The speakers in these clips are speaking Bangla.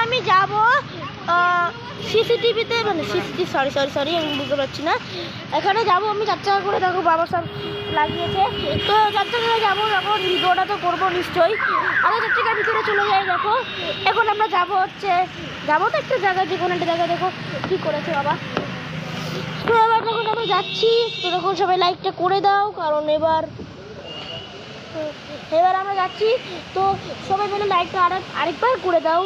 আমি যাব সিসিটিভিতে, মানে সরি আমি বুঝতে পারছি না। এখানে যাব আমি 4 টাকা করে, দেখো বাবা সব লাগিয়েছে। তো 4 টাকা করে যাবো, যখন ভিডিওটা তো করবো নিশ্চয়ই। আরও 4 টাকার ভিতরে চলে যাই। দেখো এখন আমরা যাবো তো একটা জায়গায়, যে কোনো একটা জায়গায়। দেখো কী করেছে বাবা। তো এবার যখন আমরা যাচ্ছি, তো তখন সবাই লাইকটা করে দাও, কারণ এবার আমরা যাচ্ছি। তো সবাই মিলে লাইকটা আরেকবার করে দাও,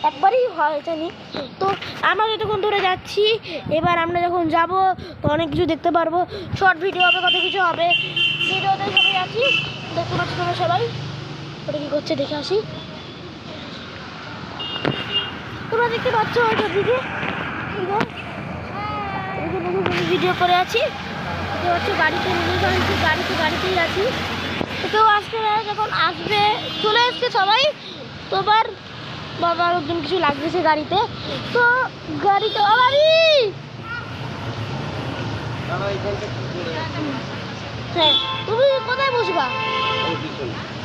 একবারই হয় জানি। তো আমরা যতক্ষণ ধরে যাচ্ছি, এবার আমরা যখন যাব তো অনেক কিছু দেখতে পারবো। শর্ট ভিডিও হবে, কত কিছু হবে। ভিডিওতে সবাই আছি, দেখতে পাচ্ছি তোমরা সবাই। ওটা কী করছে দেখে আসি। তোমরা দেখতে পাচ্ছ ওইটার দিকে ভিডিও করে আছি। দেখতে পাচ্ছ গাড়িতে গাড়িতেই আছি। কেউ আসবে না, যখন আসবে চলে এসছে সবাই। তো এবার বাবার একজন কিছু লাগতেছে গাড়িতে, তো গাড়িতে হ্যাঁ তুমি কোথায় বসবা?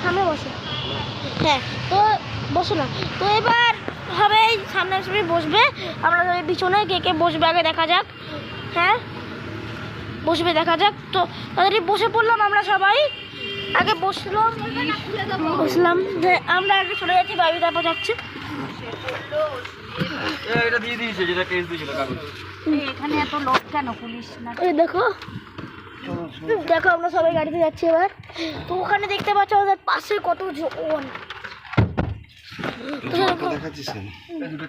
সামনে বসো। হ্যাঁ তো বসো না। তো এবার হবে সামনে বসবে, আমরা সবাই পিছনে কে বসবে আগে দেখা যাক। হ্যাঁ বসবে দেখা যাক। তো তাড়াতাড়ি বসে পড়লাম আমরা সবাই। আগে বসলাম যে আমরা আগে চলে যাচ্ছি, বাবি তারপর যাচ্ছে। এটা দিয়ে দিয়েছে যেটা কেস দিয়েছিল কাগজ। এখানে এত লোক কেন, পুলিশ না? এই দেখো আমরা সবাই গাড়িতে যাচ্ছি এবার। তো ওখানে দেখতে পাচ্ছ ওদের পাশে কত জন,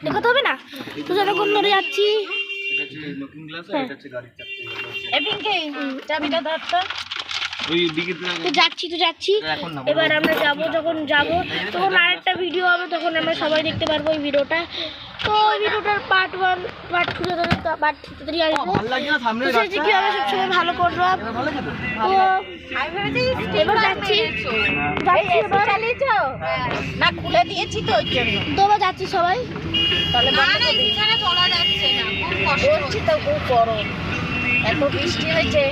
দেখাতে হবে না? তো যতক্ষণ ধরে যাচ্ছি, তো যাচ্ছি। এবার আমরা যখন যাবো তখন আরেকটা ভিডিও হবে, তখন আমরা সবাই দেখতে পারবো এই ভিডিওটা। তো ওই ভিডিওটার পার্ট 1 পার্ট 2 পার্ট 3 আসবে। তো কি হবে সবসময় ভালো করবো। তো এবার যাচ্ছি না, খুলে দিয়েছি তো ওই জন্য। তো এবার যাচ্ছি সবাই। চলা যাচ্ছে না, খুব কষ্ট হচ্ছে। তো খুব গরম, এত বৃষ্টি হয়েছে।